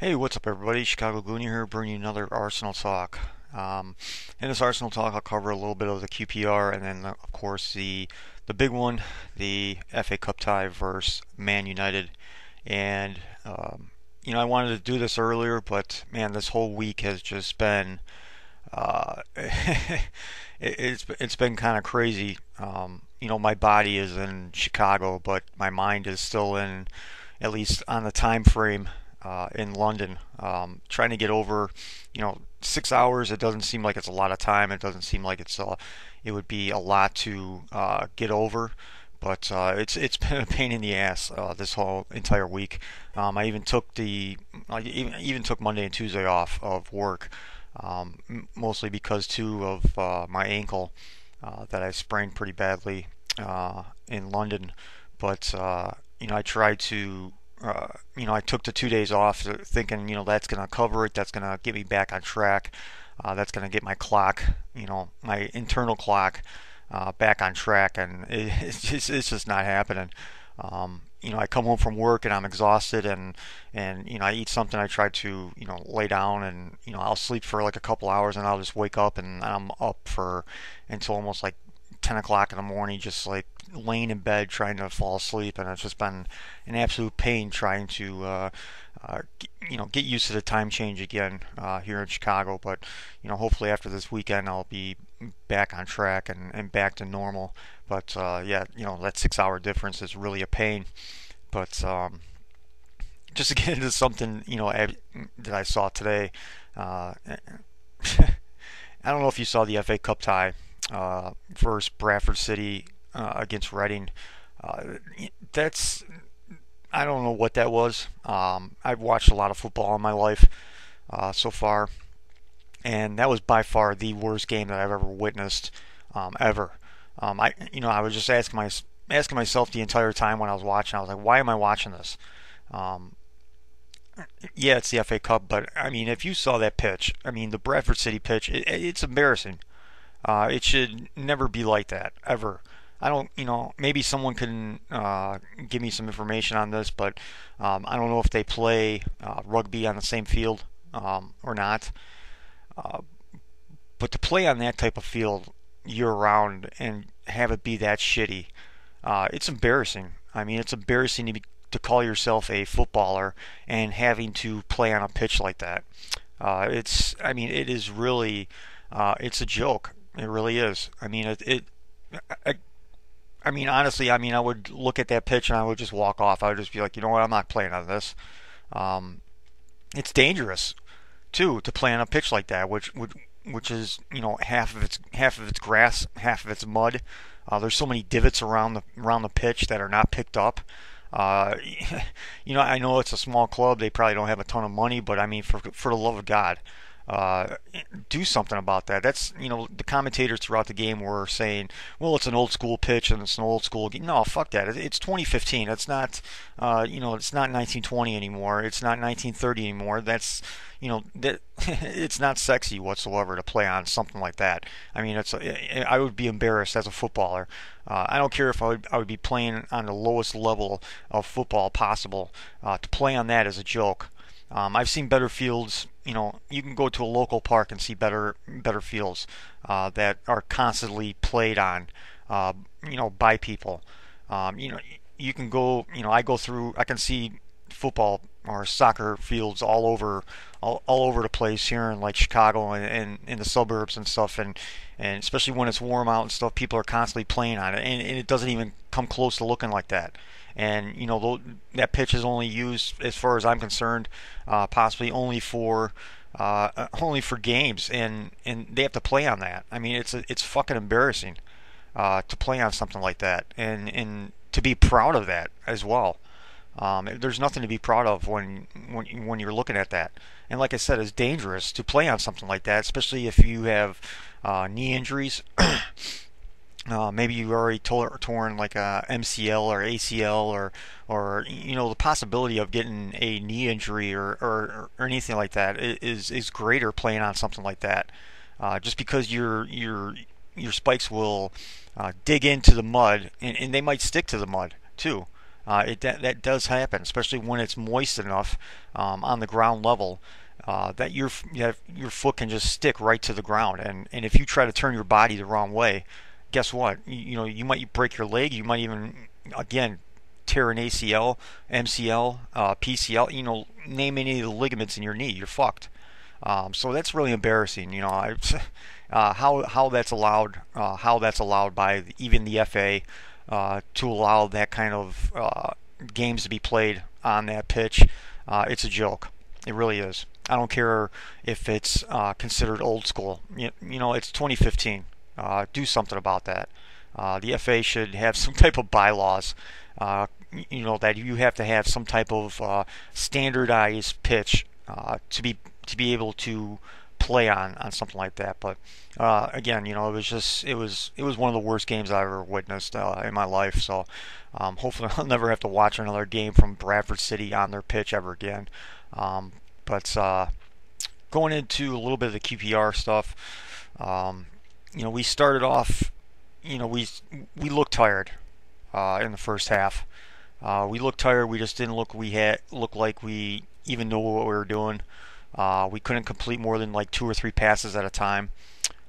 Hey, what's up, everybody? Chicago Goonie here, bringing you another Arsenal talk. In this Arsenal talk, I'll cover a little bit of the QPR, and then, of course, the big one, the FA Cup tie versus Man United. And I wanted to do this earlier, but man, this whole week has just been it's been kind of crazy. My body is in Chicago, but my mind is still in, at least on the time frame, in London. Trying to get over, 6 hours. It doesn't seem like it's a lot of time. It doesn't seem like it would be a lot to get over. But it's been a pain in the ass this whole entire week. I even took Monday and Tuesday off of work, mostly because too of my ankle that I sprained pretty badly in London. But I tried to. I took the 2 days off thinking, that's going to cover it. That's going to get me back on track. That's going to get my clock, my internal clock, back on track, and it's just not happening. I come home from work and I'm exhausted, and I eat something. I try to lay down, and I'll sleep for like a couple hours, and I'll just wake up, and I'm up for until almost like 10 o'clock in the morning, just like laying in bed trying to fall asleep. And it's just been an absolute pain trying to get used to the time change again here in Chicago. But hopefully after this weekend I'll be back on track and back to normal. But yeah, that 6 hour difference is really a pain. But just to get into something that I saw today, I don't know if you saw the FA Cup tie versus Bradford City against Reading. That's I don't know what that was. I've watched a lot of football in my life so far, and that was by far the worst game that I've ever witnessed, ever. I was just asking myself the entire time when I was watching. I was like, why am I watching this? Um, yeah, it's the FA Cup, but I mean, if you saw that pitch, I mean, the Bradford City pitch, it's embarrassing. It should never be like that, ever. I don't, maybe someone can give me some information on this, but I don't know if they play rugby on the same field or not. Uh, but to play on that type of field year round and have it be that shitty, it's embarrassing. I mean, it's embarrassing to call yourself a footballer and having to play on a pitch like that. I mean, it is really, it's a joke. It really is. I mean, I, I mean, honestly, I mean, I would look at that pitch and I would just walk off. I would just be like, you know what, I'm not playing on this. Um, it's dangerous too to play on a pitch like that, which is half of its grass, half of its mud. There's so many divots around the pitch that are not picked up. Uh, I know it's a small club. They probably don't have a ton of money, but I mean, for the love of God, uh, do something about that. That's the commentators throughout the game were saying, well, it's an old school pitch and it's an old school game. No, fuck that. It's 2015. It's not, it's not 1920 anymore. It's not 1930 anymore. That it's not sexy whatsoever to play on something like that. I mean, I would be embarrassed as a footballer. I don't care if I would be playing on the lowest level of football possible. To play on that is a joke. I've seen better fields. You can go to a local park and see better fields that are constantly played on, by people. Um, you know, you can go. I go through. I can see football or soccer fields all over the place here in like Chicago and in the suburbs and stuff, and especially when it's warm out and stuff, people are constantly playing on it, and it doesn't even come close to looking like that. And that pitch is only used, as far as I'm concerned, possibly only for games, and they have to play on that. I mean, it's fucking embarrassing to play on something like that, and to be proud of that as well. There's nothing to be proud of when you're looking at that. And like I said, it's dangerous to play on something like that, especially if you have knee injuries. Maybe you already torn like a MCL or ACL, or the possibility of getting a knee injury or anything like that is greater playing on something like that. Just because your spikes will dig into the mud, and they might stick to the mud too. That does happen, especially when it's moist enough on the ground level that your foot can just stick right to the ground. And if you try to turn your body the wrong way, guess what? You might break your leg. You might even, again, tear an ACL, MCL, PCL. Name any of the ligaments in your knee, you're fucked. So that's really embarrassing. How that's allowed, by even the FA to allow that kind of games to be played on that pitch. It's a joke. It really is. I don't care if it's considered old school. It's 2015. Do something about that. The FA should have some type of bylaws. That you have to have some type of standardized pitch to be able to play on something like that. But again, it was one of the worst games I ever witnessed in my life. So hopefully I'll never have to watch another game from Bradford City on their pitch ever again. But going into a little bit of the QPR stuff, we started off. We looked tired in the first half. We looked tired. We just didn't look like we even knew what we were doing. We couldn't complete more than like 2 or 3 passes at a time.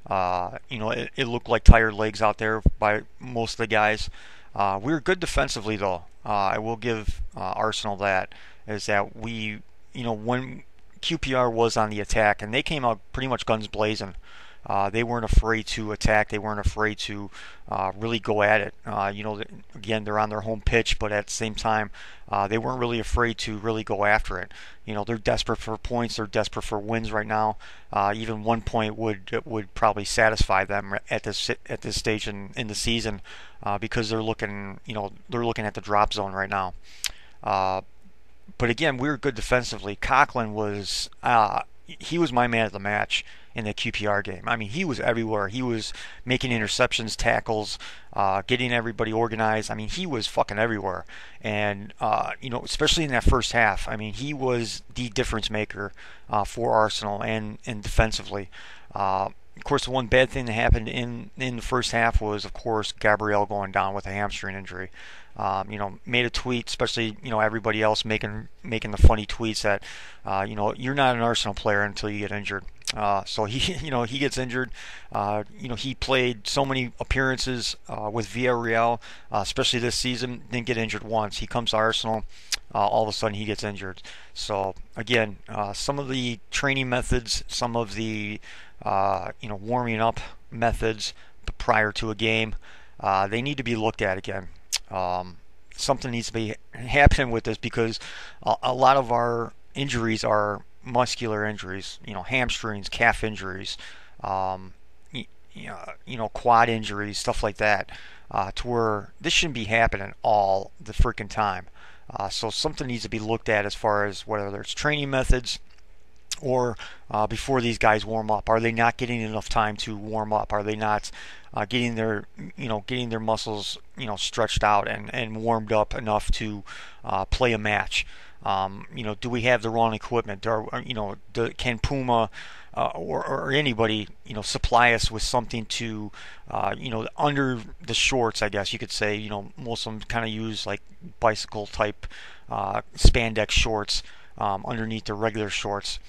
It looked like tired legs out there by most of the guys. We were good defensively, though. I will give Arsenal that, is that when QPR was on the attack, and they came out pretty much guns blazing. They weren't afraid to attack. They weren't afraid to really go at it. Again, they're on their home pitch, but at the same time, they weren't really afraid to really go after it. They're desperate for points. They're desperate for wins right now. Even 1 point would probably satisfy them at this stage in the season, because they're looking at the drop zone right now. But again, we were good defensively. Coquelin was he was my man of the match in the QPR game. I mean, he was everywhere. He was making interceptions, tackles, getting everybody organized. I mean, he was fucking everywhere. And, especially in that first half, I mean, he was the difference maker for Arsenal and defensively. Of course, the one bad thing that happened in the first half was, of course, Gabriel going down with a hamstring injury. Made a tweet, especially, everybody else making the funny tweets that, you're not an Arsenal player until you get injured. So he gets injured. He played so many appearances with Villarreal, especially this season. Didn't get injured once. He comes to Arsenal, all of a sudden he gets injured. So again, some of the training methods, some of the warming up methods prior to a game, they need to be looked at again. Something needs to be happening with this, because a lot of our injuries are muscular injuries, hamstrings, calf injuries, quad injuries, stuff like that, to where this shouldn't be happening all the freaking time. So something needs to be looked at as far as whether it's training methods or before these guys warm up. Are they not getting enough time to warm up? Are they not getting their muscles stretched out and warmed up enough to play a match? Do we have the wrong equipment? Can Puma or anybody supply us with something to under the shorts, I guess you could say. Most of them kind of use like bicycle type spandex shorts underneath their regular shorts.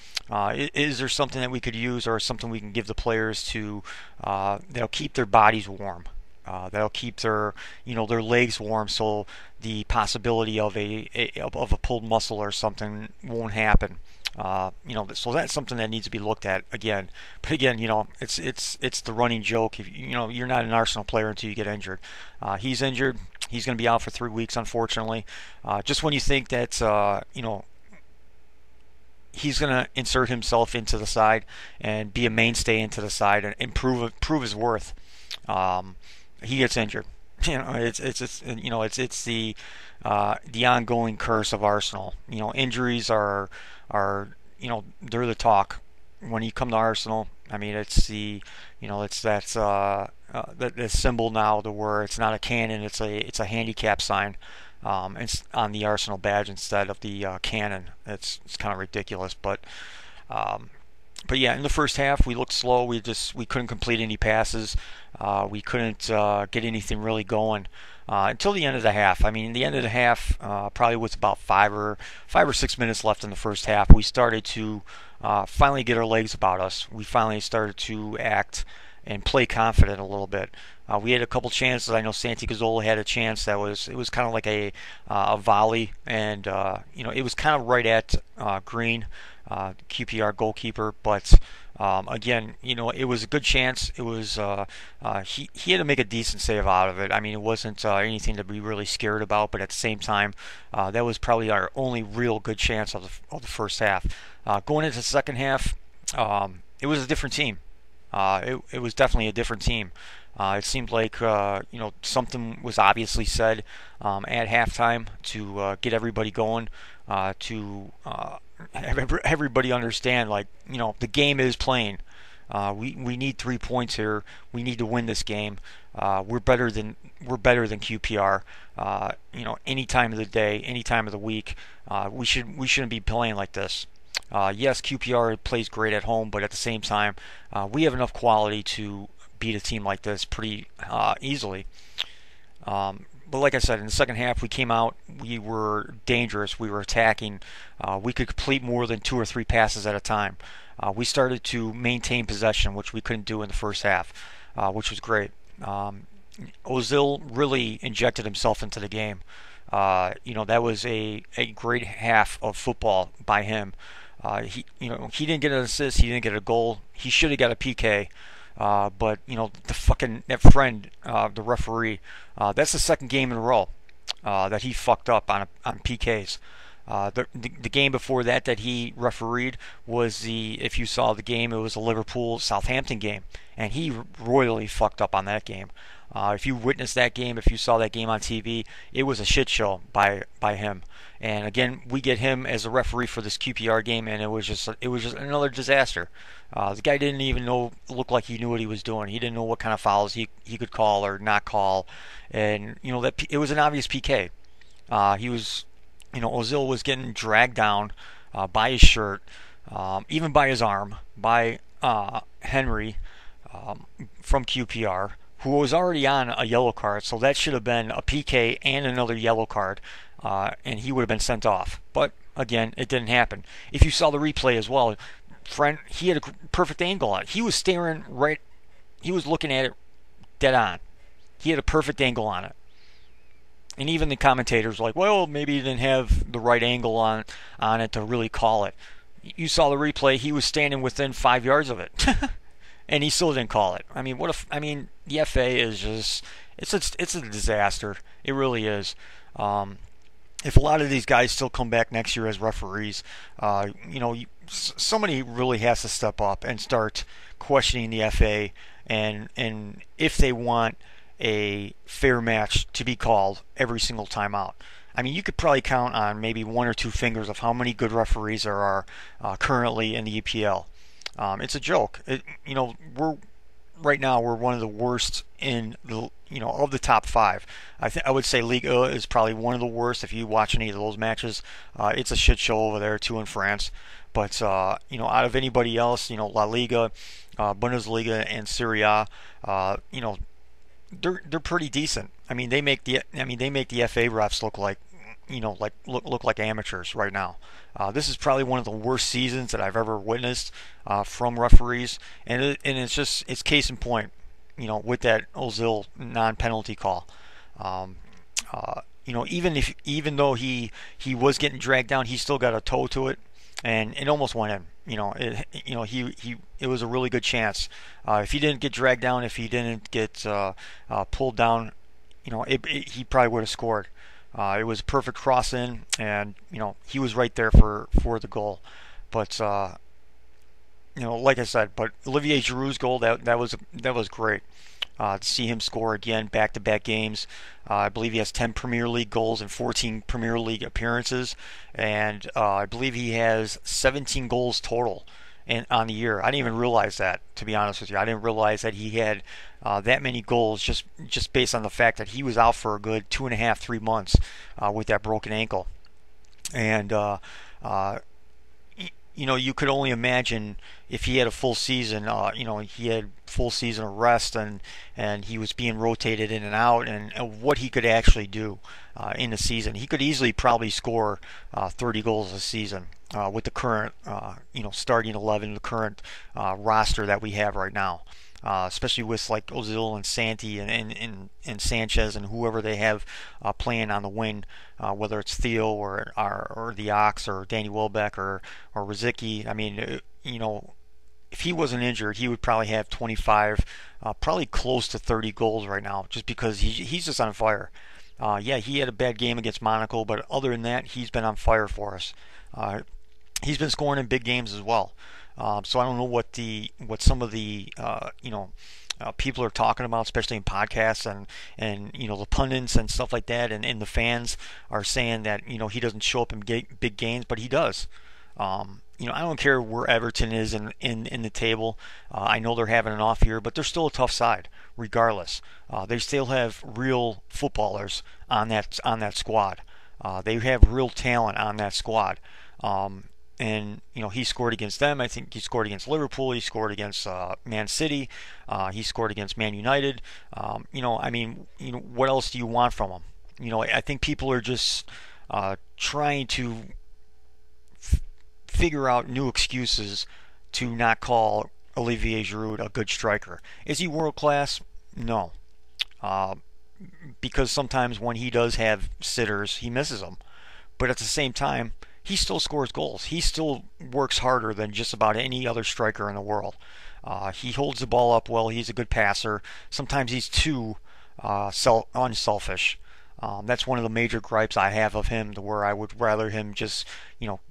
Is there something that we could use, or something we can give the players to that'll keep their bodies warm? That'll keep their legs warm, so the possibility of a pulled muscle or something won't happen. So that's something that needs to be looked at again. But again, it's the running joke. If you're not an Arsenal player until you get injured. He's injured. He's going to be out for 3 weeks, unfortunately. Just when you think that he's going to insert himself into the side and be a mainstay into the side and prove his worth, he gets injured. It's the ongoing curse of Arsenal. Injuries are they're the talk when you come to Arsenal. I mean, it's the the symbol now, to where it's not a cannon, it's a handicap sign. It's on the Arsenal badge instead of the cannon. It's kind of ridiculous, but But yeah, in the first half we looked slow. We couldn't complete any passes. We couldn't get anything really going until the end of the half. I mean, the end of the half probably was about 5 or 6 minutes left in the first half. We started to finally get our legs about us. We finally started to act and play confident a little bit. We had a couple chances. I know Santi Cazorla had a chance that it was kind of like a volley, and it was kind of right at Green, QPR goalkeeper. But again, it was a good chance. It was he had to make a decent save out of it. I mean, it wasn't anything to be really scared about, but at the same time, that was probably our only real good chance of the first half. Going into the second half, it was a different team. It was definitely a different team. It seemed like something was obviously said at halftime to get everybody going, to have everybody understand, like, the game is playing. We need 3 points here. We need to win this game. We're better than QPR. Any time of the day, any time of the week. We shouldn't be playing like this. Yes, QPR plays great at home, but at the same time, we have enough quality to beat a team like this pretty easily. But like I said, in the second half, we came out. We were dangerous. We were attacking. We could complete more than 2 or 3 passes at a time. We started to maintain possession, which we couldn't do in the first half, which was great. Ozil really injected himself into the game. That was a great half of football by him. He didn't get an assist. He didn't get a goal. He should have got a PK. But that friend, the referee, that's the second game in a row that he fucked up on PKs. The game before that he refereed was if you saw the game, it was a Liverpool-Southampton game, and he royally fucked up on that game. If you witnessed that game, if you saw that game on TV, it was a shit show by him. And again, we get him as a referee for this QPR game, and it was just another disaster. The guy didn't even look like he knew what he was doing. He didn't know what kind of fouls he could call or not call, and that it was an obvious PK. Ozil was getting dragged down by his shirt, even by his arm, by Henry from QPR, who was already on a yellow card, so that should have been a PK and another yellow card, and he would have been sent off. But again, it didn't happen. If you saw the replay as well, he had a perfect angle on it. He was staring right, he was looking at it dead on. He had a perfect angle on it. And even the commentators were like, well, maybe he didn't have the right angle on it to really call it. You saw the replay, he was standing within 5 yards of it. And he still didn't call it. I mean, the FA is just, it's a disaster. It really is. If a lot of these guys still come back next year as referees, somebody really has to step up and start questioning the FA, and if they want a fair match to be called every single time out. I mean, you could probably count on maybe 1 or 2 fingers of how many good referees there are currently in the EPL. It's a joke. Right now we're one of the worst in the of the top 5. I would say Liga is probably one of the worst. If you watch any of those matches, it's a shit show over there too in France. But out of anybody else, La Liga, Bundesliga, and Serie A, they're pretty decent. I mean, they make the FA refs look like look like amateurs right now. This is probably one of the worst seasons that I've ever witnessed from referees, and it's case in point, with that Ozil non-penalty call. Even though he was getting dragged down, he still got a toe to it, and it almost went in. It was a really good chance. If he didn't get dragged down, if he didn't get pulled down, he probably would have scored. It was a perfect cross in, and he was right there for the goal. But like I said, but Olivier Giroud's goal, that was great. To see him score again, back-to-back games. I believe he has 10 Premier League goals and 14 Premier League appearances, and I believe he has 17 goals total on the year. I didn't even realize that, to be honest with you. I didn't realize that he had that many goals just based on the fact that he was out for a good 2.5-3 months with that broken ankle. And you could only imagine if he had a full season. He had full season of rest, and he was being rotated in and out, and what he could actually do in a season. He could easily probably score 30 goals a season with the current, starting 11, the current roster that we have right now. Especially with like Ozil and Santi and Sanchez and whoever they have playing on the wing, whether it's Theo or the Ox or Danny Welbeck or Rosicky. I mean, if he wasn't injured, he would probably have 25, probably close to 30 goals right now, just because he's just on fire. Yeah, he had a bad game against Monaco, but other than that, he's been on fire for us. He's been scoring in big games as well. So I don't know what some of the people are talking about, especially in podcasts and the pundits and stuff like that, and the fans are saying that he doesn't show up in big games, but he does. I don't care where Everton is in the table. I know they're having an off year, but they're still a tough side, regardless. They still have real footballers on that squad. They have real talent on that squad. And he scored against them. I think he scored against Liverpool. He scored against Man City. He scored against Man United. What else do you want from him? I think people are just trying to figure out new excuses to not call Olivier Giroud a good striker. Is he world class? No. Because sometimes when he does have sitters, he misses them. But at the same time, he still scores goals. He still works harder than just about any other striker in the world. He holds the ball up well. He's a good passer. Sometimes he's too unselfish. That's one of the major gripes I have of him, to where I would rather him just,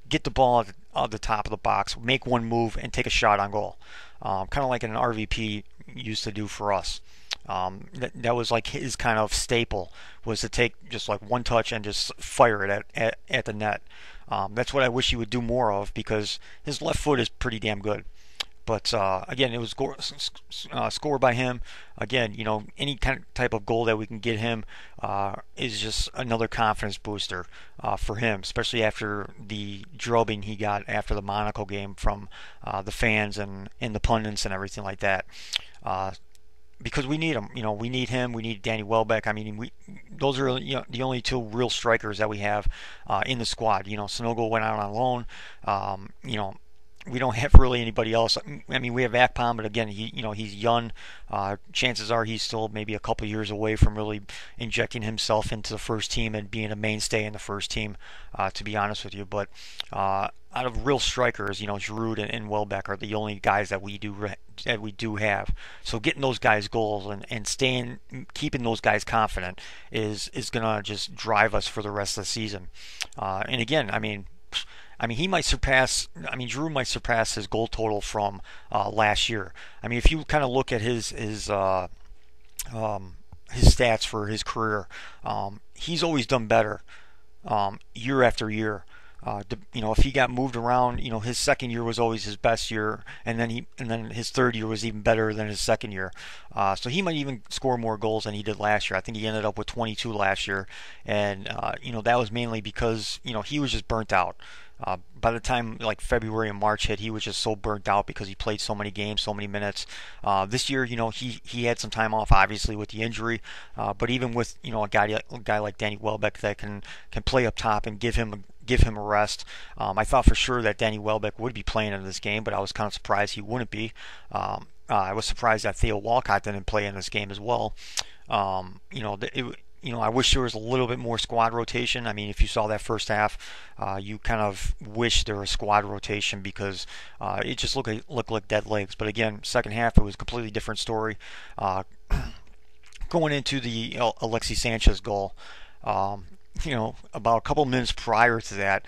get the ball at the top of the box, make one move, and take a shot on goal. Kind of like an RVP used to do for us. That was like his kind of staple, was to take just like one touch and just fire it at the net. That's what I wish he would do more of, because his left foot is pretty damn good. But again, it was scored by him. Again, any type of goal that we can get him is just another confidence booster for him, especially after the drubbing he got after the Monaco game from the fans and the pundits and everything like that. Because we need him. We need him. We need Danny Welbeck. I mean, those are the only two real strikers that we have in the squad. Sonogo went out on loan. We don't have really anybody else. I mean, we have Akpom, but again, he's young. Chances are he's still maybe a couple years away from really injecting himself into the first team and being a mainstay in the first team, to be honest with you. But out of real strikers, Giroud and Welbeck are the only guys that we do have. So getting those guys goals and keeping those guys confident is gonna just drive us for the rest of the season. And again, I mean, he might surpass. Giroud might surpass his goal total from last year. I mean, if you kind of look at his stats for his career, he's always done better year after year. If he got moved around, his second year was always his best year, and then his third year was even better than his second year. So he might even score more goals than he did last year. I think he ended up with 22 last year, and that was mainly because he was just burnt out. By the time like February and March hit, he was just so burnt out because he played so many games, so many minutes. This year, he had some time off, obviously with the injury, but even with a guy like Danny Welbeck that can play up top and give him a rest. I thought for sure that Danny Welbeck would be playing in this game, but I was kind of surprised he wouldn't be. I was surprised that Theo Walcott didn't play in this game as well. I wish there was a little bit more squad rotation. I mean, if you saw that first half, you kind of wish there was squad rotation, because it just looked like dead legs. But again, second half, it was a completely different story. Going into the Alexis Sanchez goal, about a couple minutes prior to that,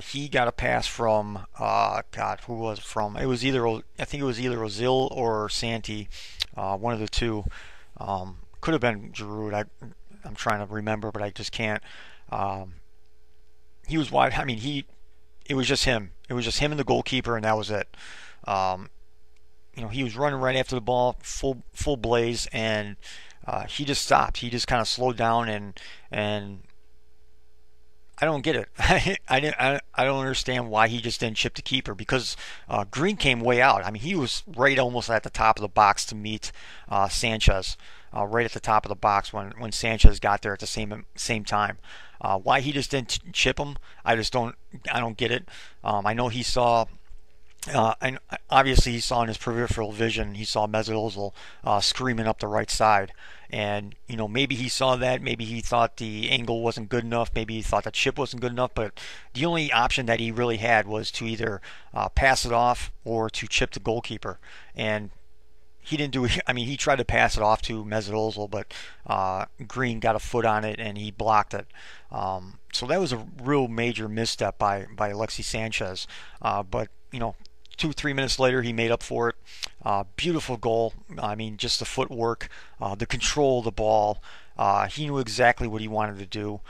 he got a pass from who was it from? I think it was either Ozil or Santi, one of the two. Could have been Giroud. I'm trying to remember, but I just can't. He was wide. I mean, it was just him. It was just him and the goalkeeper, and that was it. He was running right after the ball, full blaze, and he just stopped. He just kind of slowed down, and I don't get it. I don't understand why he just didn't chip the keeper because Green came way out. I mean, he was right almost at the top of the box to meet Sanchez, right at the top of the box when Sanchez got there at the same time. Why he just didn't chip him, I don't get it. I know he saw. And obviously, he saw in his peripheral vision, he saw Mesut Ozil screaming up the right side, and maybe he saw that. Maybe he thought the angle wasn't good enough. Maybe he thought the chip wasn't good enough. But the only option that he really had was to either pass it off or to chip the goalkeeper, and he didn't do it. I mean, he tried to pass it off to Mesut Ozil, but Green got a foot on it and he blocked it. So that was a real major misstep by Alexis Sanchez. But 2 3 minutes later, he made up for it. Beautiful goal. I mean, just the footwork, the control of the ball. He knew exactly what he wanted to do.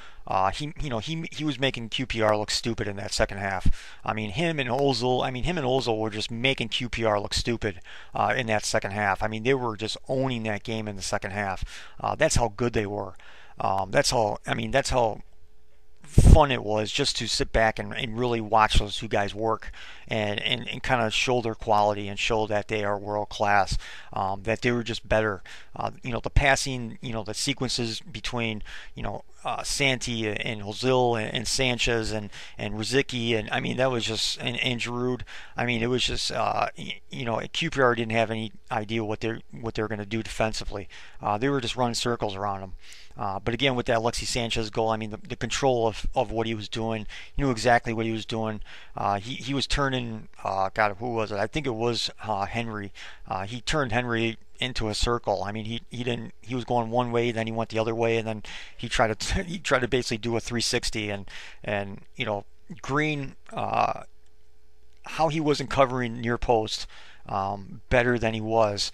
He was making QPR look stupid in that second half. I mean, him and Ozil were just making QPR look stupid in that second half. I mean, they were just owning that game in the second half. That's how good they were. That's how fun it was just to sit back and really watch those two guys work and kind of show their quality and show that they are world class, that they were just better. The passing, the sequences between, Santi and Ozil and Sanchez and Rosicky, and I mean that was just and Giroud. I mean it was just QPR didn't have any idea what they're going to do defensively. They were just running circles around them. But again, with that Alexis Sanchez goal, I mean the control of what he was doing, he knew exactly what he was doing. He was turning, God, who was it? I think it was Henry. He turned Henry into a circle. I mean, he was going one way, then he went the other way, and then he tried to basically do a 360. And Green, how he wasn't covering near post better than he was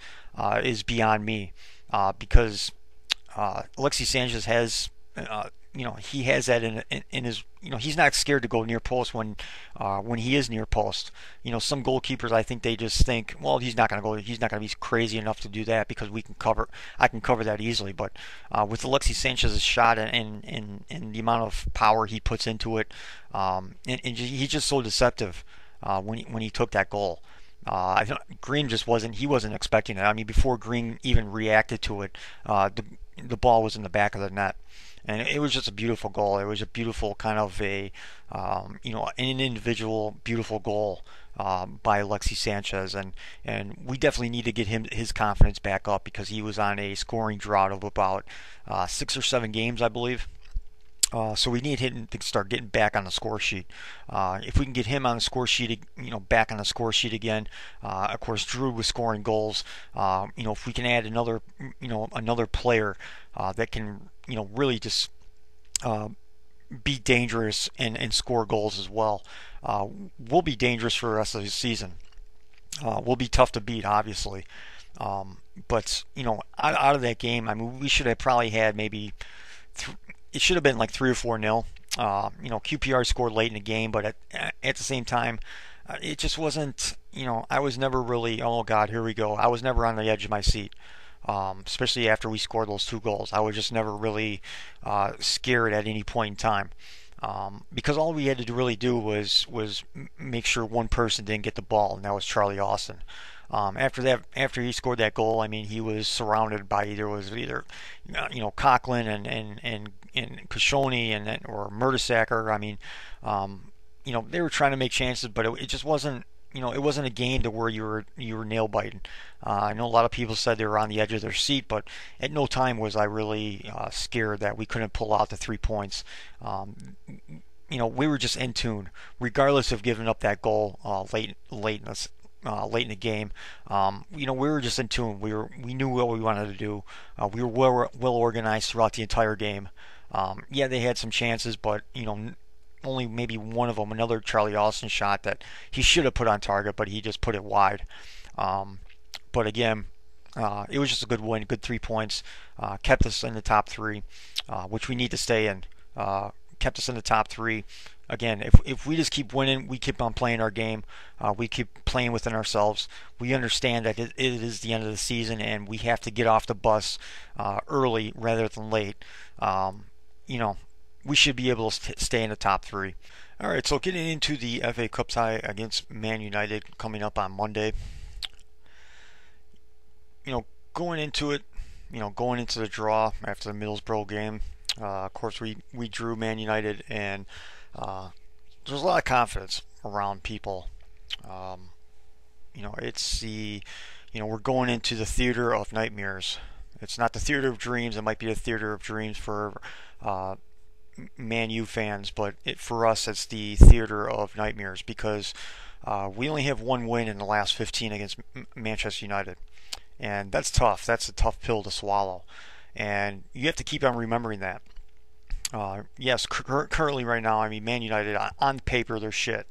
is beyond me, because Alexis Sanchez has, he has that in his, he's not scared to go near post when he is near post. Some goalkeepers, I think they just think, well, he's not going to be crazy enough to do that because I can cover that easily. But with Alexis Sanchez's shot and the amount of power he puts into it, he's just so deceptive when he took that goal. I think Green just wasn't expecting it. I mean, before Green even reacted to it, the ball was in the back of the net, and it was just a beautiful goal. It was a beautiful kind of an individual beautiful goal by Alexis Sanchez, and we definitely need to get his confidence back up because he was on a scoring drought of about 6 or 7 games, I believe. So we need him to start getting back on the score sheet. If we can get him on the score sheet, back on the score sheet again. Of course, Giroud was scoring goals. If we can add another player that can, really just be dangerous and score goals as well, we'll be dangerous for the rest of the season. We'll be tough to beat, obviously. But out of that game, I mean, we should have probably had maybe. It should have been like 3 or 4-0. QPR scored late in the game, but at the same time, it just wasn't. I was never really. Oh God, here we go. I was never on the edge of my seat, especially after we scored those 2 goals. I was just never really scared at any point in time, because all we had to really do was make sure one person didn't get the ball, and that was Charlie Austin. After he scored that goal, I mean, he was surrounded by either Coquelin and Koscielny or Mertesacker. I mean, they were trying to make chances, but it just wasn't. It wasn't a game to where you were nail biting. I know a lot of people said they were on the edge of their seat, but at no time was I really scared that we couldn't pull out the 3 points. We were just in tune, regardless of giving up that goal late in the game. We were just in tune. We knew what we wanted to do. We were well organized throughout the entire game. Yeah, they had some chances, but only maybe one of them, another Charlie Austin shot that he should have put on target, but he just put it wide. But again, it was just a good win, good 3 points. Kept us in the top 3, which we need to stay in. Kept us in the top 3. Again, if we just keep winning, we keep on playing our game, we keep playing within ourselves, we understand that it is the end of the season and we have to get off the bus early rather than late. we should be able to stay in the top three. All right, so getting into the FA Cup tie against Man United coming up on Monday. You know, going into it, going into the draw after the Middlesbrough game, of course we drew Man United, and there's a lot of confidence around people. Um, it's we're going into the theater of nightmares. It's not the theater of dreams. It might be the theater of dreams for uh, ManU fans, but for us, it's the theater of nightmares because we only have one win in the last 15 against Manchester United, and that's tough. That's a tough pill to swallow, and you have to keep on remembering that. Yes, currently right now, I mean, Man United on paper they're shit.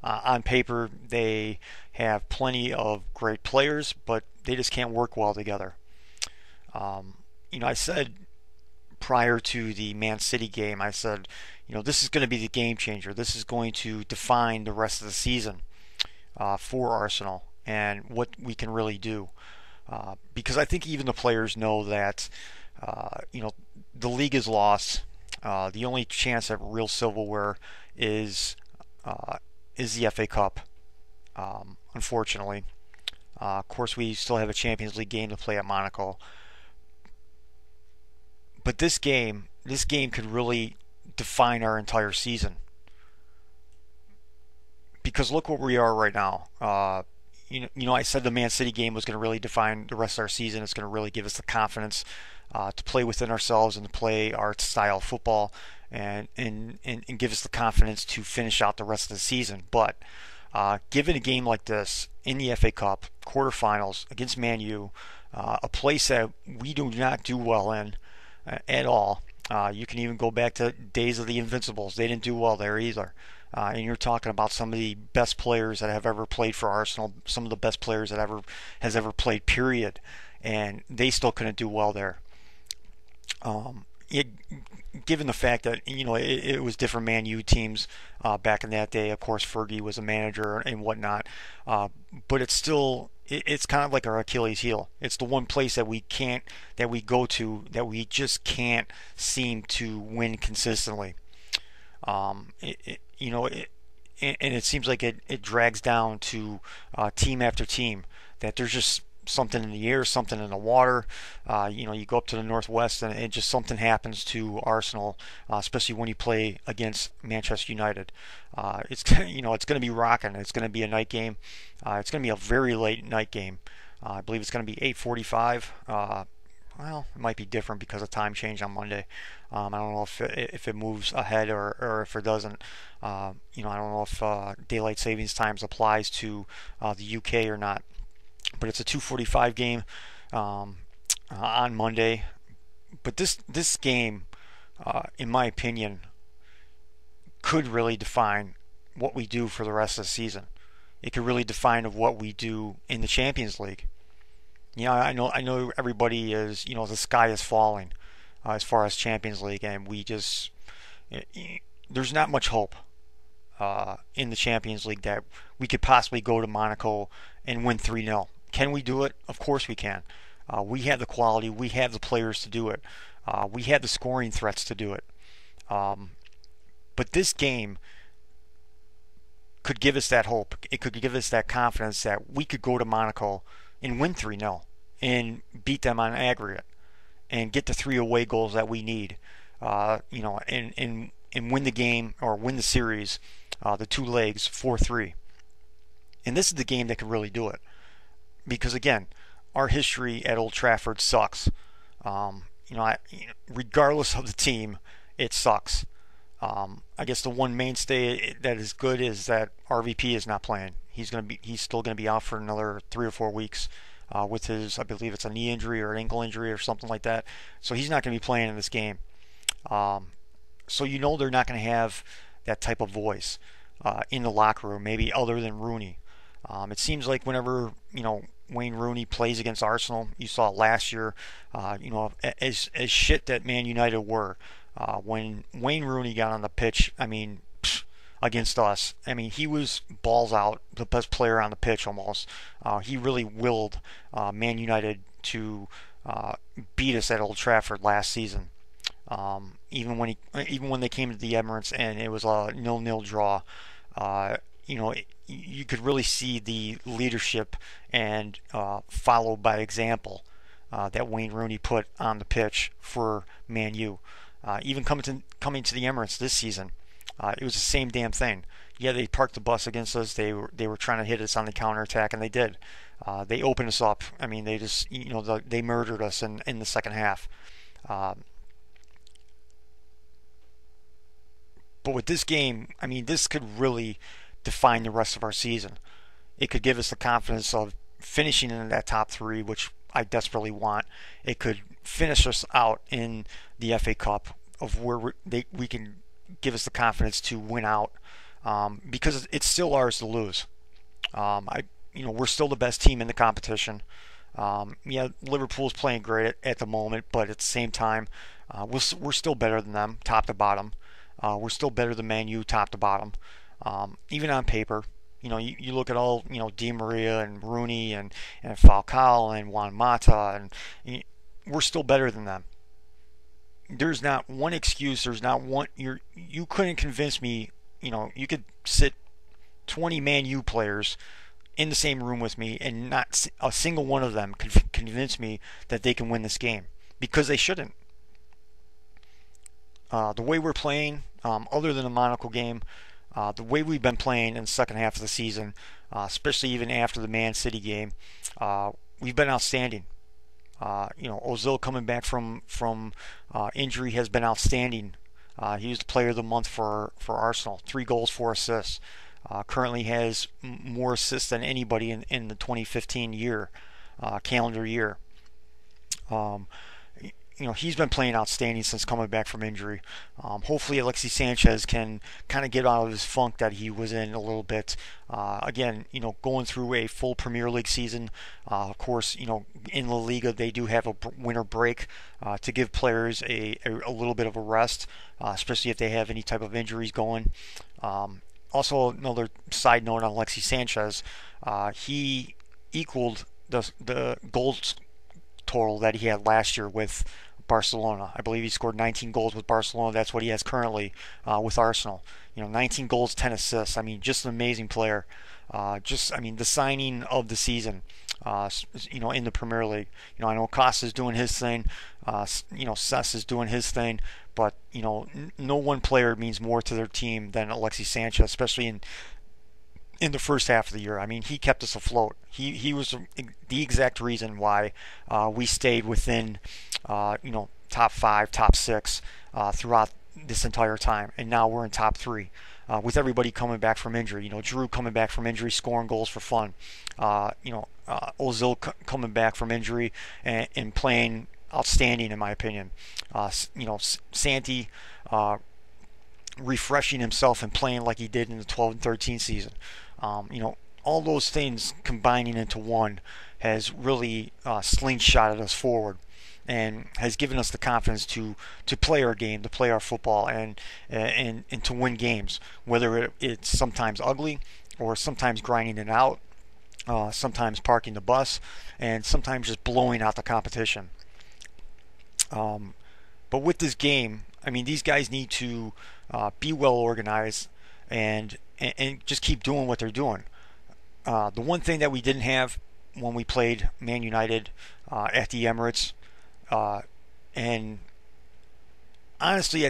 On paper they have plenty of great players, but they just can't work well together. I said prior to the Man City game, I said, this is going to be the game changer. This is going to define the rest of the season for Arsenal and what we can really do. Because I think even the players know that, the league is lost. The only chance at real silverware is the FA Cup. Unfortunately, of course, we still have a Champions League game to play at Monaco. But this game could really define our entire season. Because look where we are right now. I said the Man City game was going to really define the rest of our season. It's going to really give us the confidence to play within ourselves and to play our style of football, and give us the confidence to finish out the rest of the season. But given a game like this in the FA Cup quarterfinals against ManU, a place that we do not do well in at all. You can even go back to days of the Invincibles. They didn't do well there either. And you're talking about some of the best players that have ever played for Arsenal, some of the best players that has ever played, period. And they still couldn't do well there. Given the fact that it was different Man U teams back in that day. Of course, Fergie was a manager and whatnot, but it's kind of like our Achilles heel. It's the one place that we go to that we just can't seem to win consistently. And it seems like it drags down to team after team, that there's just something in the air, something in the water. You go up to the northwest and just something happens to Arsenal, especially when you play against Manchester United. It's it's going to be rocking. It's going to be a night game. It's going to be a very late night game. I believe it's going to be 8:45. Well, it might be different because of time change on Monday. I don't know if it moves ahead or if it doesn't. I don't know if daylight savings times applies to the UK or not. But it's a 2:45 game on Monday. But this game, in my opinion, could really define what we do for the rest of the season. It could really define of what we do in the Champions League. I know everybody is, the sky is falling as far as Champions League, and there's not much hope in the Champions League that we could possibly go to Monaco and win 3-0. Can we do it? Of course we can. We have the quality. We have the players to do it. We have the scoring threats to do it. But this game could give us that hope. It could give us that confidence that we could go to Monaco and win 3-0 and beat them on aggregate and get the 3 away goals that we need. And win the game or win the series, the 2 legs 4-3. And this is the game that could really do it. Because again, our history at Old Trafford sucks. Regardless of the team, it sucks. I guess the one mainstay that is good is that RVP is not playing. He's still gonna be out for another 3 or 4 weeks with his, I believe it's a knee injury or an ankle injury or something like that. So he's not gonna be playing in this game. So they're not gonna have that type of voice in the locker room, maybe other than Rooney. It seems like whenever Wayne Rooney plays against Arsenal, you saw it last year. As shit that Man United were, when Wayne Rooney got on the pitch, against us, he was balls out, the best player on the pitch almost. He really willed Man United to beat us at Old Trafford last season. Even when they came to the Emirates and it was a 0-0 draw, uh, you could really see the leadership and follow by example that Wayne Rooney put on the pitch for ManU. Even coming to the Emirates this season, it was the same damn thing. Yeah, they parked the bus against us. They were trying to hit us on the counterattack, and they did. They opened us up. I mean, they just they murdered us in the second half. Uh, but with this game, I mean, this could really define the rest of our season. It could give us the confidence of finishing in that top three, which I desperately want. It could finish us out in the FA Cup, of where we can give us the confidence to win out, because it's still ours to lose. We're still the best team in the competition. Yeah, Liverpool's playing great at the moment, but at the same time, we're still better than them, top to bottom. We're still better than ManU, top to bottom. Even on paper, you look at all, Di Maria and Rooney and Falcao and Juan Mata, and we're still better than them. There's not one excuse. There's not one. You couldn't convince me. You could sit 20 ManU players in the same room with me, and not a single one of them could convince me that they can win this game, because they shouldn't. The way we're playing, other than the Monaco game, the way we've been playing in the second half of the season, especially even after the Man City game, we've been outstanding. Ozil coming back from injury has been outstanding. He was the player of the month for Arsenal. 3 goals, 4 assists. Currently has more assists than anybody in the 2015 calendar year. He's been playing outstanding since coming back from injury. Hopefully Alexis Sanchez can kind of get out of his funk that he was in a little bit. Again, going through a full Premier League season. Of course, in La Liga they do have a winter break to give players a little bit of a rest, especially if they have any type of injuries going. Also, another side note on Alexis Sanchez, he equaled the goals total that he had last year with Barcelona. I believe he scored 19 goals with Barcelona. That's what he has currently with Arsenal. 19 goals, 10 assists. I mean, just an amazing player. The signing of the season. In the Premier League. I know Costa's doing his thing. Cess is doing his thing. But no one player means more to their team than Alexis Sanchez, especially in the first half of the year. I mean, he kept us afloat. He was the exact reason why we stayed within, top 5, top 6 throughout this entire time. And now we're in top 3 with everybody coming back from injury. Giroud coming back from injury, scoring goals for fun. Ozil coming back from injury and playing outstanding, in my opinion. Santi refreshing himself and playing like he did in the 12 and 13 season. All those things combining into one has really slingshotted us forward and has given us the confidence to play our game, to play our football, and to win games, whether it's sometimes ugly or sometimes grinding it out, sometimes parking the bus, and sometimes just blowing out the competition. But with this game, I mean, these guys need to be well organized and just keep doing what they're doing. The one thing that we didn't have when we played Man United at the Emirates, and honestly,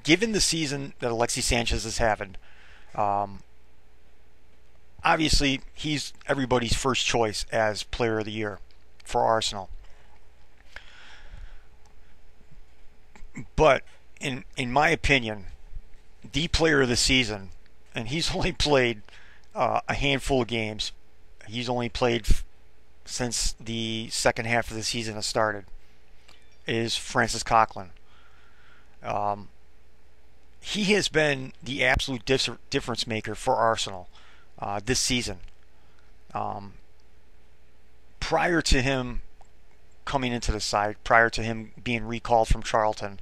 given the season that Alexis Sanchez is having, obviously he's everybody's first choice as Player of the Year for Arsenal. But in my opinion, the player of the season, and he's only played a handful of games. He's only played since the second half of the season has started, is Francis Coquelin. He has been the absolute difference maker for Arsenal this season. Prior to him coming into the side, prior to him being recalled from Charlton,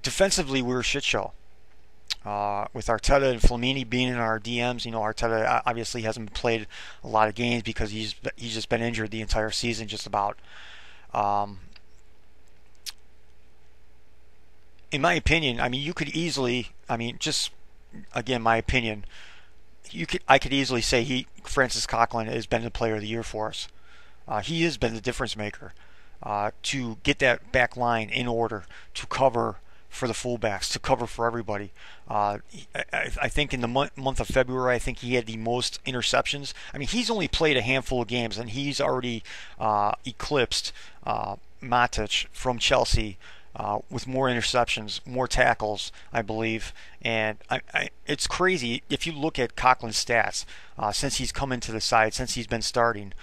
defensively we were a shit show. With Arteta and Flamini being in our DMs, Arteta obviously hasn't played a lot of games because he's just been injured the entire season, just about. in my opinion, I mean, you could easily, I mean, just again, my opinion, I could easily say Francis Coquelin has been the player of the year for us. He has been the difference maker to get that back line in order, to cover for the fullbacks, to cover for everybody. I think in the month of February, I think he had the most interceptions. I mean, he's only played a handful of games, and he's already eclipsed Matic from Chelsea with more interceptions, more tackles, I believe. And it's crazy if you look at Coquelin's stats since he's come into the side, since he's been starting.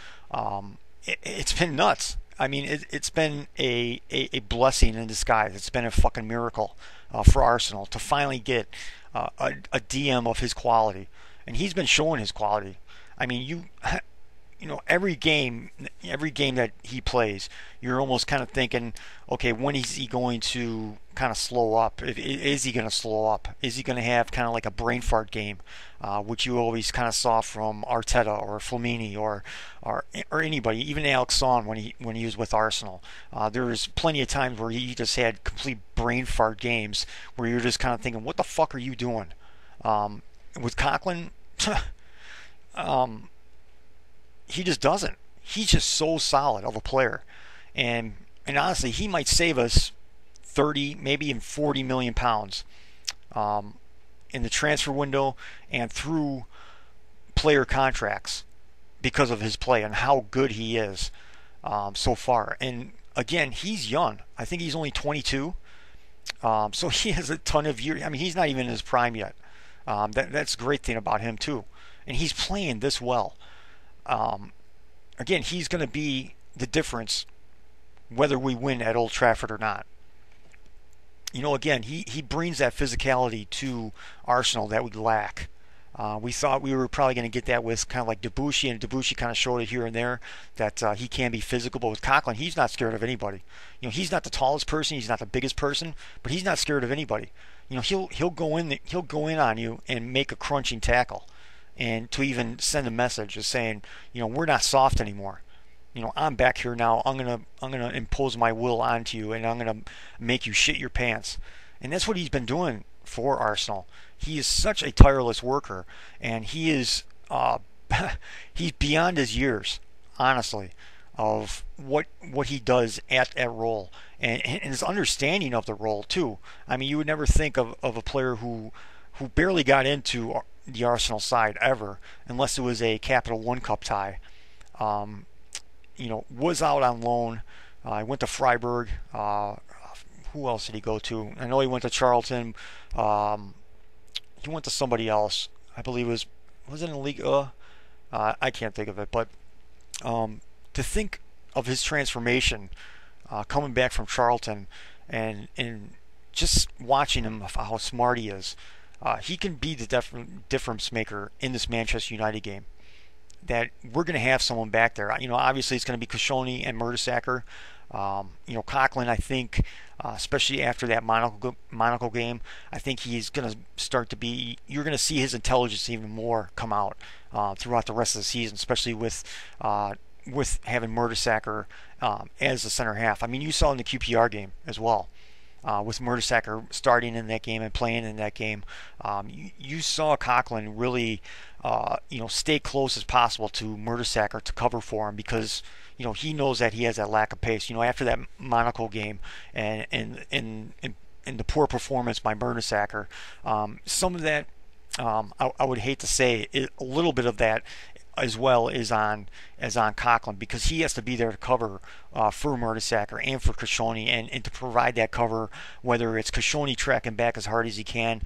It's been nuts. I mean, it's been a blessing in disguise. It's been a fucking miracle for Arsenal to finally get a DM of his quality, and he's been showing his quality. I mean, you know, every game that he plays, you're almost kind of thinking, okay, when is he going to kind of slow up? Is he going to slow up? Is he going to have kind of like a brain fart game, which you always kind of saw from Arteta or Flamini or anybody, even Alex Song when he was with Arsenal. There was plenty of times where he just had complete brain fart games where you're just kind of thinking, what the fuck are you doing? With Coquelin, he just doesn't. He's just so solid of a player, and honestly, he might save us 30, maybe even 40 million pounds in the transfer window and through player contracts because of his play and how good he is so far. And again, he's young. I think he's only 22, so he has a ton of years. I mean, he's not even in his prime yet. That's a great thing about him too, and he's playing this well. Again, he's going to be the difference whether we win at Old Trafford or not. You know, again, he brings that physicality to Arsenal that we lack. We thought we were probably going to get that with kind of like Debuchy, and Debuchy kind of showed it here and there that he can be physical. But with Coquelin, he's not scared of anybody. You know, he's not the tallest person, he's not the biggest person, but he's not scared of anybody. You know, he'll go in on you and make a crunching tackle, and to even send a message of saying, you know, we're not soft anymore. You know, I'm back here now. I'm gonna impose my will onto you, and I'm gonna make you shit your pants. And that's what he's been doing for Arsenal. He is such a tireless worker, and he is he's beyond his years, honestly, of what he does at that role, and his understanding of the role too. I mean, you would never think of a player who barely got into the Arsenal side ever, unless it was a Capital One Cup tie. You know, was out on loan. He went to Freiburg. Who else did he go to? I know he went to Charlton. He went to somebody else. I believe was it in Liga? I can't think of it. But to think of his transformation coming back from Charlton and just watching him, how smart he is. He can be the difference maker in this Manchester United game. That we're going to have someone back there. You know, obviously it's going to be Koscielny and Mertesacker. You know, Coquelin, I think, especially after that Monaco game, I think he's going to start to be. You're going to see his intelligence even more come out throughout the rest of the season, especially with having Mertesacker as the center half. I mean, you saw in the QPR game as well. With Mertesacker starting in that game and playing in that game, you saw Coquelin really, you know, stay close as possible to Mertesacker to cover for him because, you know, he knows that he has that lack of pace. You know, after that Monaco game and the poor performance by Mertesacker, some of that, I would hate to say a little bit of that as well is on Coquelin, because he has to be there to cover for Mertesacker and for Koscielny and to provide that cover, whether it's Koscielny tracking back as hard as he can.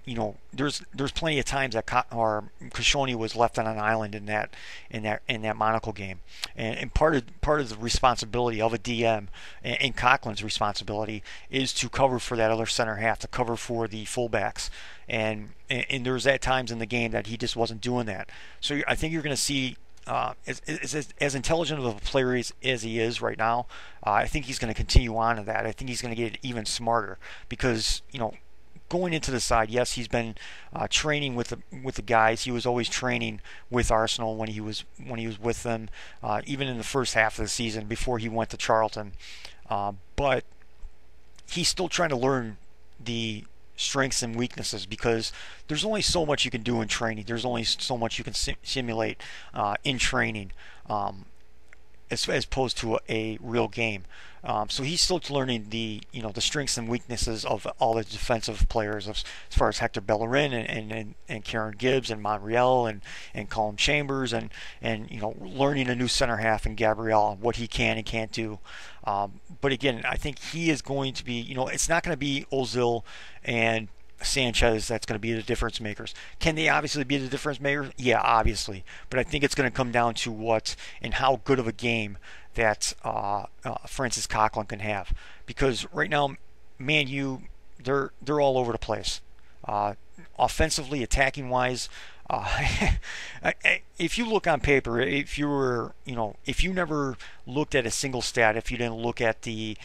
You know, there's plenty of times that Koscielny was left on an island in that Monaco game, and part of the responsibility of a DM and Coquelin's responsibility is to cover for that other center half, to cover for the fullbacks. And there's at times in the game that he just wasn't doing that. So I think you're going to see, as intelligent of a player as he is right now, I think he's going to continue on to that. I think he's going to get even smarter because, you know, going into the side, yes, he's been training with the guys. He was always training with Arsenal when he was with them, even in the first half of the season before he went to Charlton. But he's still trying to learn the strengths and weaknesses, because there's only so much you can do in training. There's only so much you can simulate in training. As opposed to a real game. So he's still learning the strengths and weaknesses of all the defensive players, as far as Hector Bellerin and Kieran Gibbs and Monreal and Colin Chambers, and learning a new center half in Gabriel and what he can and can't do. But again, I think he is going to be, it's not going to be Ozil and Sanchez that's going to be the difference makers. Can they obviously be the difference makers? Yeah, obviously. But I think it's going to come down to what and how good of a game that Francis Coquelin can have. Because right now, ManU, they're all over the place. Offensively, attacking wise, if you look on paper, if you never looked at a single stat, if you didn't look at the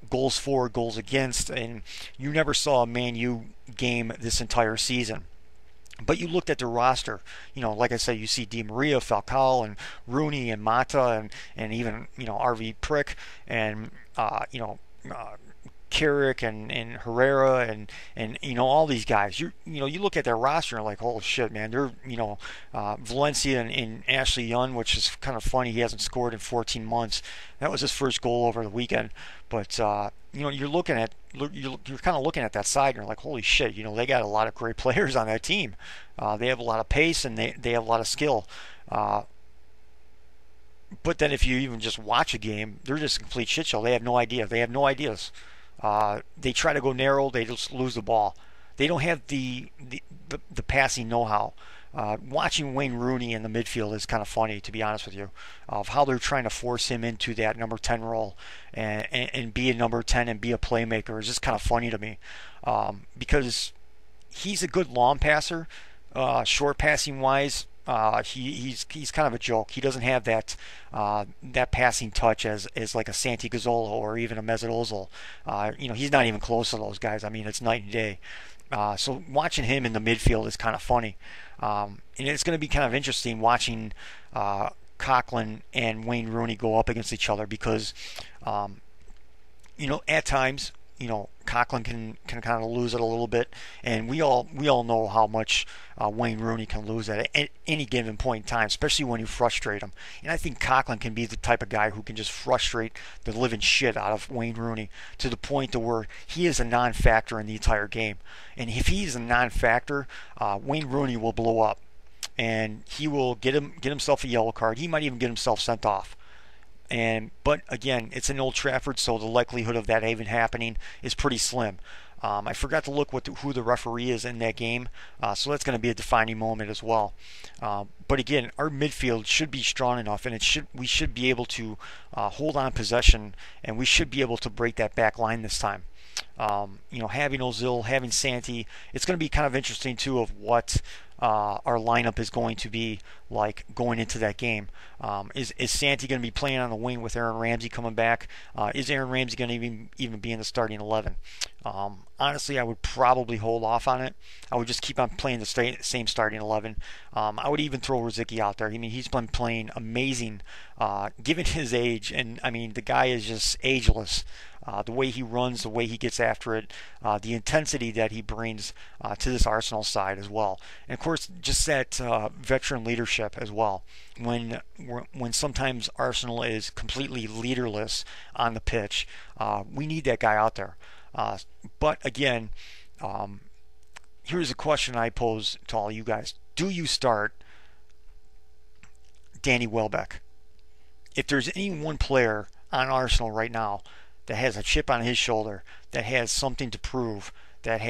goals for, goals against, and you never saw a Man U game this entire season, but you looked at their roster, like I said, you see Di Maria, Falcao, and Rooney, and Mata, and even RV Prick, and Carrick and Herrera and all these guys. You look at their roster and like, holy shit, man. They're Valencia and Ashley Young, which is kind of funny. He hasn't scored in 14 months. That was his first goal over the weekend. But you're kind of looking at that side and you're like, holy shit. They got a lot of great players on that team. They have a lot of pace and they have a lot of skill. But then if you even just watch a game, they're just a complete shit show. They have no idea. They have no ideas. They try to go narrow, they just lose the ball. They don't have the passing know-how. Watching Wayne Rooney in the midfield is kind of funny, to be honest with you, of how they're trying to force him into that number 10 role and be a number 10 and be a playmaker is just kind of funny to me, because he's a good long passer, short passing wise. He's kind of a joke. He doesn't have that passing touch as like a Santi Cazorla or even a Mesut Ozil. He's not even close to those guys. I mean, it's night and day. So watching him in the midfield is kind of funny, and it's going to be kind of interesting watching Coquelin and Wayne Rooney go up against each other, because at times Coquelin can kind of lose it a little bit, and we all know how much Wayne Rooney can lose at any given point in time, especially when you frustrate him. And I think Coquelin can be the type of guy who can just frustrate the living shit out of Wayne Rooney to the point to where he is a non-factor in the entire game. And if he's a non-factor, Wayne Rooney will blow up, and he will get himself a yellow card. He might even get himself sent off. But again, it's in Old Trafford, so the likelihood of that even happening is pretty slim. I forgot to look who the referee is in that game, so that's going to be a defining moment as well. But again, our midfield should be strong enough, and we should be able to hold on possession, and we should be able to break that back line this time. Having Ozil, having Santi, it's going to be kind of interesting too of what our lineup is going to be like going into that game. Is Santi going to be playing on the wing with Aaron Ramsey coming back? Is Aaron Ramsey going to even be in the starting 11? Honestly, I would probably hold off on it. I would just keep on playing the same starting 11. I would even throw Rosicky out there. I mean, he's been playing amazing given his age, and I mean, the guy is just ageless. The way he runs, the way he gets after it, the intensity that he brings to this Arsenal side as well. And of course, just that veteran leadership as well. When sometimes Arsenal is completely leaderless on the pitch, we need that guy out there. But again, here's a question I pose to all you guys. Do you start Danny Welbeck? If there's any one player on Arsenal right now that has a chip on his shoulder, that has something to prove, that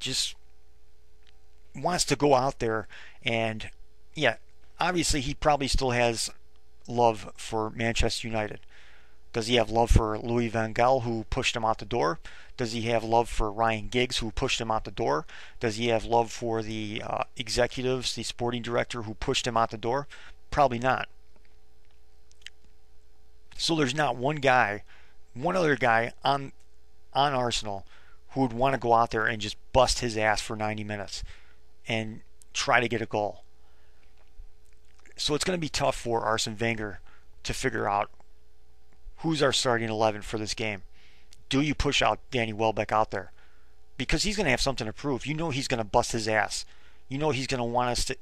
just wants to go out there, and yeah, obviously he probably still has love for Manchester United. Does he have love for Louis van Gaal, who pushed him out the door? Does he have love for Ryan Giggs, who pushed him out the door? Does he have love for the executives, the sporting director who pushed him out the door? Probably not. So there's not one other guy on Arsenal who would want to go out there and just bust his ass for 90 minutes and try to get a goal. So it's going to be tough for Arsene Wenger to figure out who's our starting 11 for this game. Do you push out Danny Welbeck out there? because he's going to have something to prove. You know he's going to bust his ass. You know he's going to want us to.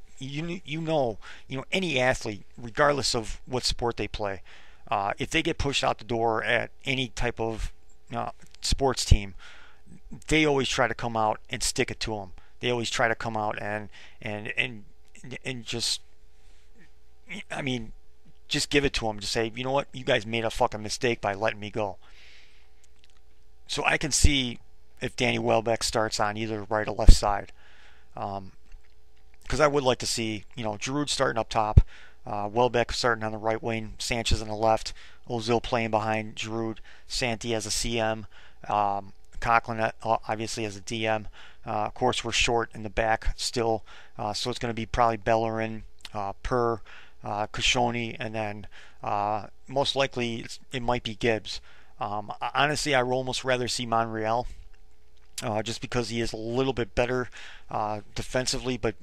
Any athlete, regardless of what sport they play, if they get pushed out the door at any type of sports team, they always try to come out and stick it to them. They always try to come out and just, I mean, just give it to them. Just say, you know what, you guys made a fucking mistake by letting me go. So I can see if Danny Welbeck starts on either right or left side. Because I would like to see, Giroud starting up top, Welbeck starting on the right wing, Sanchez on the left, Ozil playing behind Giroud, Santi as a CM, Coquelin obviously as a DM. Of course, we're short in the back still, so it's going to be probably Bellerin, Koscielny, and then most likely it might be Gibbs. Honestly, I would almost rather see Monreal. Just because he is a little bit better defensively, but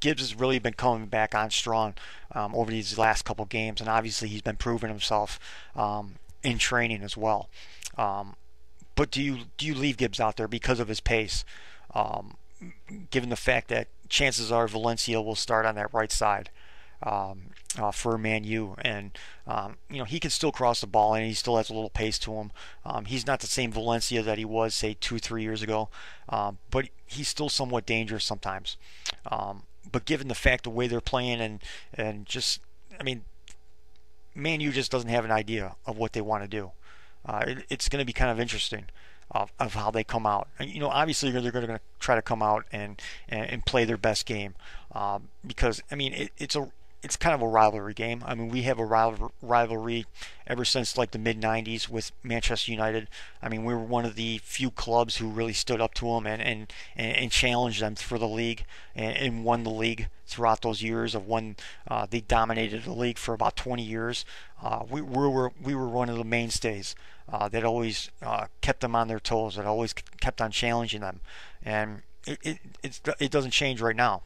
Gibbs has really been coming back on strong over these last couple games, and obviously he's been proving himself in training as well. But do you leave Gibbs out there because of his pace, given the fact that chances are Valencia will start on that right side for ManU, and he can still cross the ball and he still has a little pace to him. He's not the same Valencia that he was, say, 2-3 years ago, but he's still somewhat dangerous sometimes. But given the fact the way they're playing and just, I mean, ManU just doesn't have an idea of what they want to do. It's going to be kind of interesting of how they come out. And, obviously they're going to try to come out and play their best game, because I mean it's kind of a rivalry game. I mean, we have a rivalry ever since like the mid '90s with Manchester United. I mean, we were one of the few clubs who really stood up to them and challenged them for the league and won the league throughout those years of when they dominated the league for about 20 years. We were one of the mainstays that always kept them on their toes, that always kept on challenging them, and it doesn't change right now.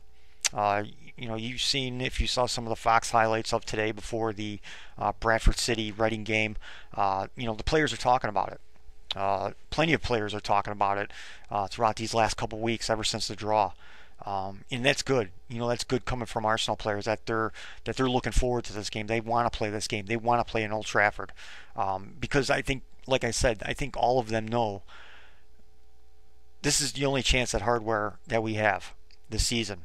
You've seen, if you saw some of the Fox highlights of today before the Bradford City Reading game, the players are talking about it. Plenty of players are talking about it throughout these last couple of weeks, ever since the draw, and that's good. That's good coming from Arsenal players, that they're looking forward to this game. They want to play this game. They want to play in Old Trafford, because I think, like I said, I think all of them know this is the only chance at hardware that we have this season.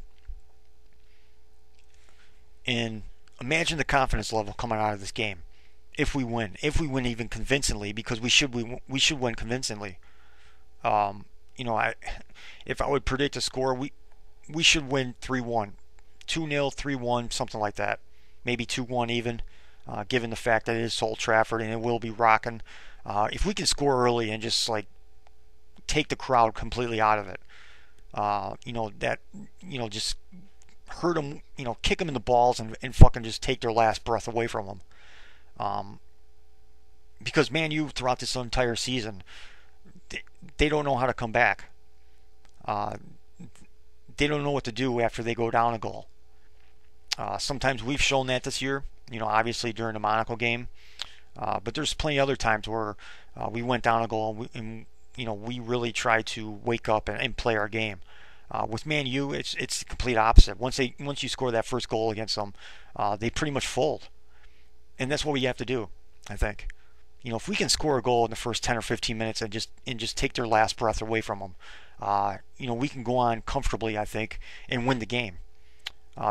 And imagine the confidence level coming out of this game. If we win even convincingly, because we should win convincingly. If I would predict a score, we should win 3-1, 2-0, 3-1, something like that. Maybe 2-1 even, given the fact that it is Old Trafford and it will be rocking. If we can score early and just like take the crowd completely out of it, just hurt them, kick them in the balls and fucking just take their last breath away from them. Because ManU throughout this entire season, they don't know how to come back. They don't know what to do after they go down a goal. Sometimes we've shown that this year, obviously during the Monaco game. But there's plenty of other times where we went down a goal and we really tried to wake up and play our game. With ManU, it's the complete opposite. Once you score that first goal against them, they pretty much fold, and that's what we have to do. I think, if we can score a goal in the first 10 or 15 minutes and just take their last breath away from them, we can go on comfortably, I think, and win the game.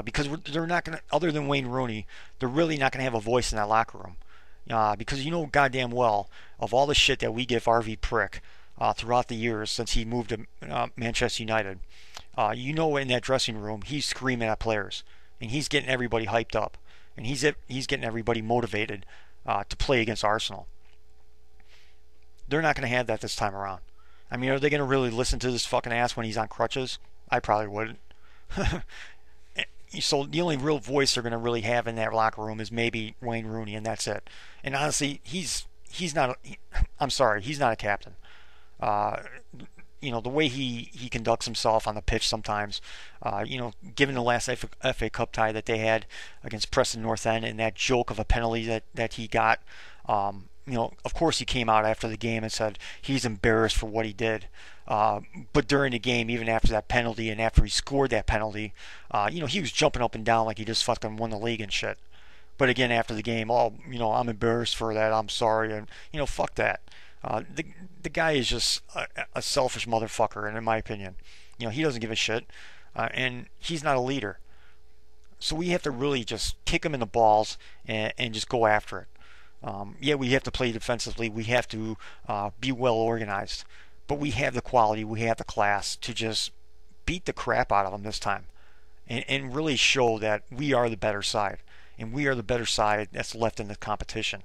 Because they're not gonna, other than Wayne Rooney, they're really not gonna have a voice in that locker room. Because goddamn well of all the shit that we give RV Prick throughout the years since he moved to Manchester United. In that dressing room, he's screaming at players, and he's getting everybody hyped up, and he's getting everybody motivated to play against Arsenal. They're not going to have that this time around. I mean, are they going to really listen to this fucking ass when he's on crutches? I probably wouldn't. So the only real voice they're going to really have in that locker room is maybe Wayne Rooney, and that's it. And honestly, he's not. I'm sorry, he's not a captain. The way he conducts himself on the pitch sometimes, given the last FA Cup tie that they had against Preston North End and that joke of a penalty that he got, of course he came out after the game and said he's embarrassed for what he did. Uh, but during the game, even after that penalty and after he scored that penalty, he was jumping up and down like he just fucking won the league and shit. But again, after the game, oh, I'm embarrassed for that. I'm sorry, and fuck that. The guy is just a selfish motherfucker, and in my opinion, he doesn't give a shit, and he's not a leader. So we have to really just kick him in the balls and just go after it. Yeah, we have to play defensively. We have to be well organized, but we have the quality, we have the class to just beat the crap out of them this time, and really show that we are the better side, and we are the better side that's left in the competition.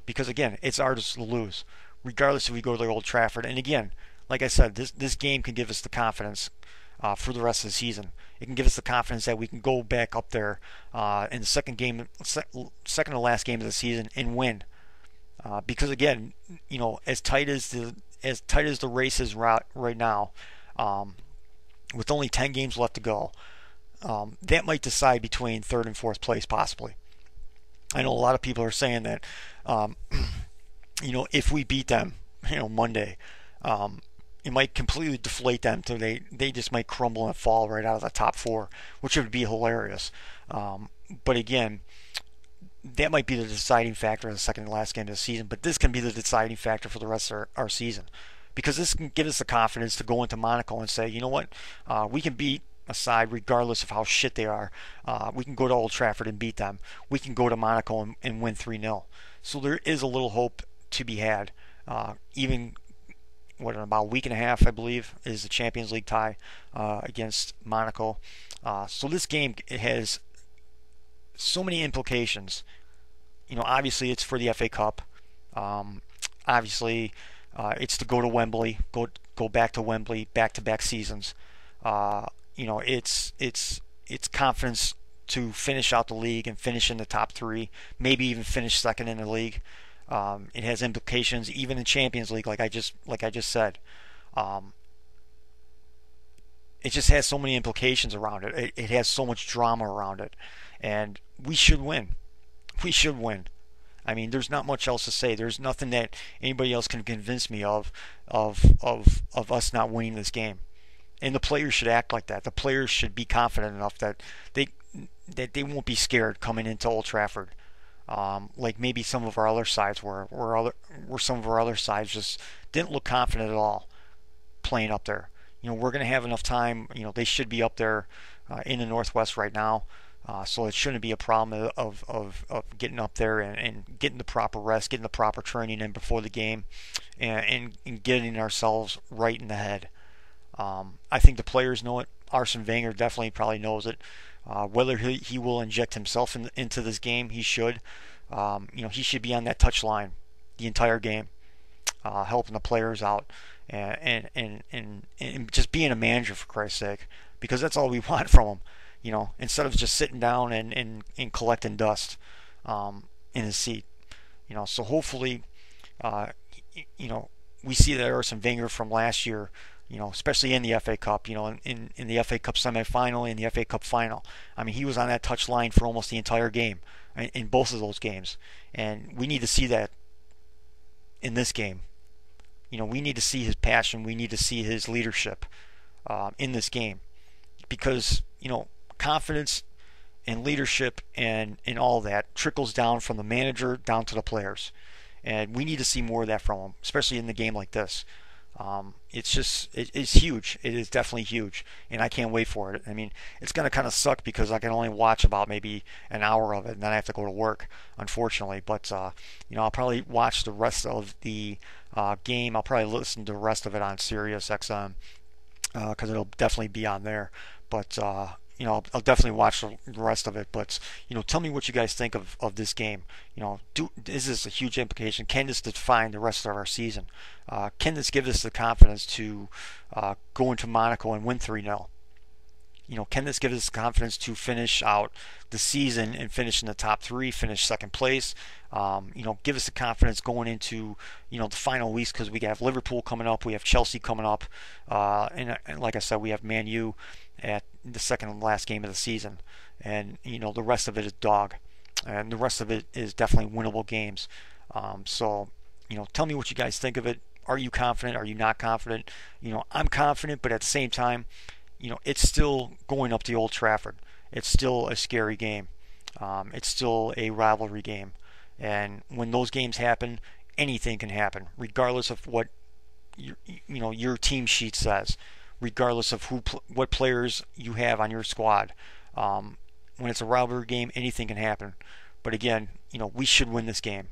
Because again, it's ours to lose, regardless if we go to the Old Trafford. And again, like I said, this game can give us the confidence for the rest of the season. It can give us the confidence that we can go back up there in the second to last game of the season and win. Because again, as tight as the race is right now, with only 10 games left to go, that might decide between third and fourth place possibly. I know a lot of people are saying that, if we beat them, Monday, it might completely deflate them, so they just might crumble and fall right out of the top four, which would be hilarious. But again, that might be the deciding factor in the second and last game of the season. But this can be the deciding factor for the rest of our season, because this can give us the confidence to go into Monaco and say, you know what, we can beat a side regardless of how shit they are. We can go to Old Trafford and beat them. We can go to Monaco and win 3-0. So there is a little hope to be had. Even in about a week and a half, I believe, is the Champions League tie against Monaco. So this game, it has so many implications. Obviously it's for the FA Cup. Obviously, it's to go to Wembley, go back to Wembley, back-to-back seasons. It's confidence to finish out the league and finish in the top three, maybe even finish second in the league. It has implications even in Champions League, like I just said. It just has so many implications around it. It has so much drama around it, and we should win. We should win. I mean, there's not much else to say. There's nothing that anybody else can convince me of us not winning this game. And the players should act like that. The players should be confident enough that they won't be scared coming into Old Trafford. Like maybe some of our other sides were some of our other sides just didn't look confident at all playing up there. We're going to have enough time. They should be up there in the Northwest right now. So it shouldn't be a problem of getting up there and getting the proper rest, getting the proper training in before the game, and getting ourselves right in the head. I think the players know it. Arsene Wenger definitely probably knows it. Whether he will inject himself into this game, he should. He should be on that touch line the entire game, helping the players out, and just being a manager, for Christ's sake, because that's all we want from him. Instead of just sitting down and collecting dust in his seat. So hopefully, we see that Arsene Wenger from last year, especially in the FA Cup, in the FA Cup semifinal and the FA Cup final. I mean, he was on that touch line for almost the entire game, in both of those games. And we need to see that in this game. We need to see his passion. We need to see his leadership in this game. Because, confidence and leadership and all that trickles down from the manager down to the players. And we need to see more of that from him, especially in the game like this. It's huge. It is definitely huge, and I can't wait for it. I mean, it's going to kind of suck because I can only watch about maybe an hour of it, and then I have to go to work, unfortunately. But I'll probably watch the rest of the game. I'll probably listen to the rest of it on Sirius XM because it'll definitely be on there. But I'll definitely watch the rest of it. But tell me what you guys think of this game. Is this a huge implication? Can this define the rest of our season? Can this give us the confidence to go into Monaco and win 3-0? Can this give us confidence to finish out the season and finish in the top three, finish second place? Give us the confidence going into the final weeks, because we have Liverpool coming up, we have Chelsea coming up, and like I said, we have ManU at the second and last game of the season, and the rest of it is dog, and the rest of it is definitely winnable games. So tell me what you guys think of it. are you confident? Are you not confident? I'm confident, but at the same time, it's still going up to Old Trafford. It's still a scary game. It's still a rivalry game. And when those games happen, anything can happen, regardless of what your team sheet says, regardless of what players you have on your squad. When it's a rivalry game, anything can happen. But again, we should win this game.